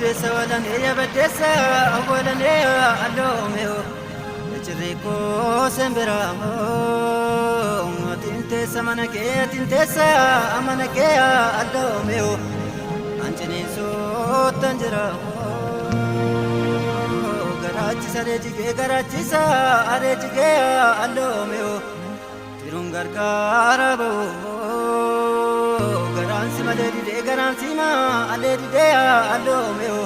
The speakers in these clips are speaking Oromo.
بديسة ولا نية بديسة ولا نية اللوميو نجريكو سنبرامو تنتسا منكية تنتسا منكية اللوميو أنجني سوت تنجرامو غراجي سا أريجي اللوميو تيرون غرغاربو garansi maledi de garansi ma aledi de allo meo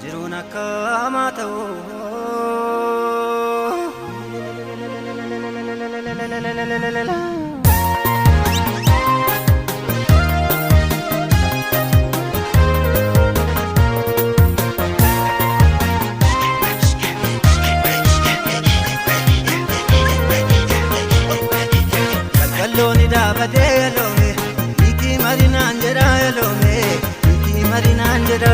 jiruna kamata o kalkaloni da badelo Marina Angela Lome, Figi Marina Angela,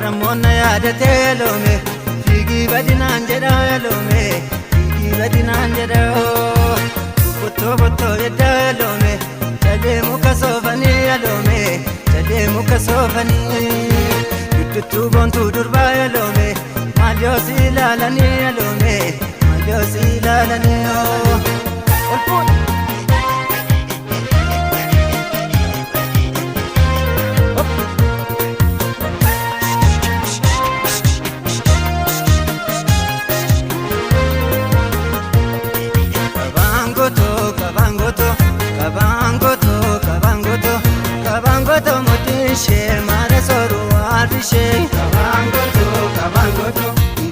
Ramona Yada Telome, Figi Badina Angela Lome, Figi Badina Angela, Puto Yadalome, Tade Mukasovani Alome, Tade Mukasovani, Tutu Bontu Durbaya Lome, Majosi Lalani Alome, Majosi Lalani. Kabangoto motishe mara soru arishe Kabangoto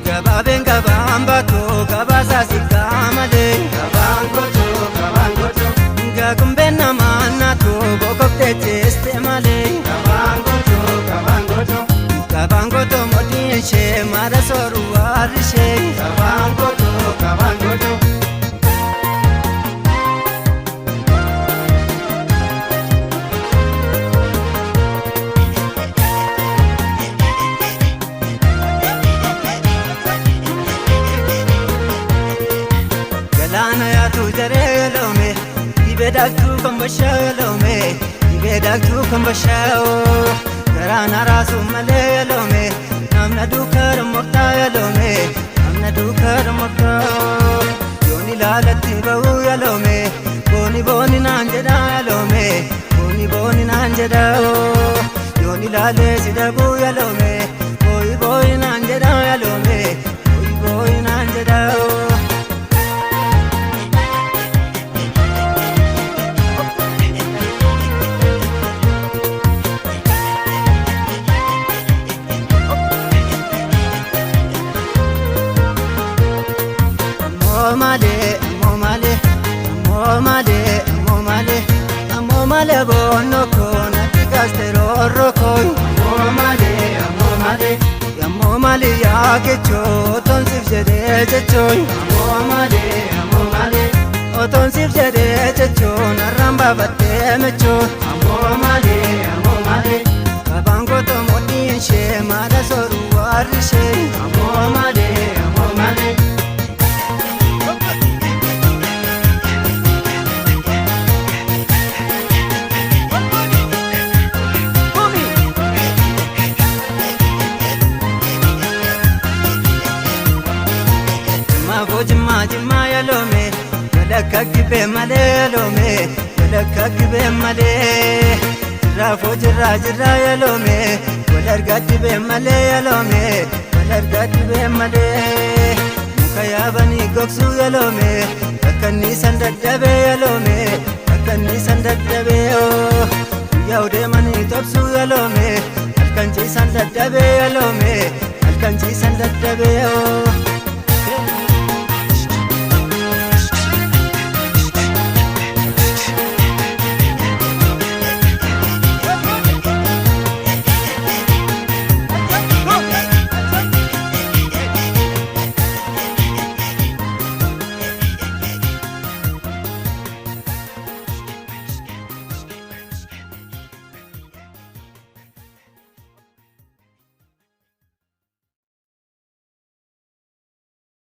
Gababen gabambato gabasa sikamade Kabangoto Gagumbena manato bokokte cheste male Kabangoto motishe mara soru arishe Kabangoto Lana ya tu jarelome, ibedaktu kambashalome, ibedaktu kambashao. Karana rasu malelome, namna dukar moktalome, namna dukar moktao. Yoni lalati bahu yalome, boni nanjadalome, boni nanjadao. Yoni lale sidabu yalome, boi nanjadalome, boi nanjadao. Male bono kona tikastero rokoi Male ya kecho tonsif jede choi Tonsif jede checho naramba batte mecho Kabangoto moni she mara soru warishe Male Jima yalome, walaka kibe male yalome, walaka kibe male. Rafo jira yalome, walarga kibe male yalome, walarga kibe male. Mukaya bani goksu yalome, akani sandadabe yalome, akani sandadabe oh. Yaude mani topsu yalome, alkanji sandadabe yalome, alkanji sandadabe oh.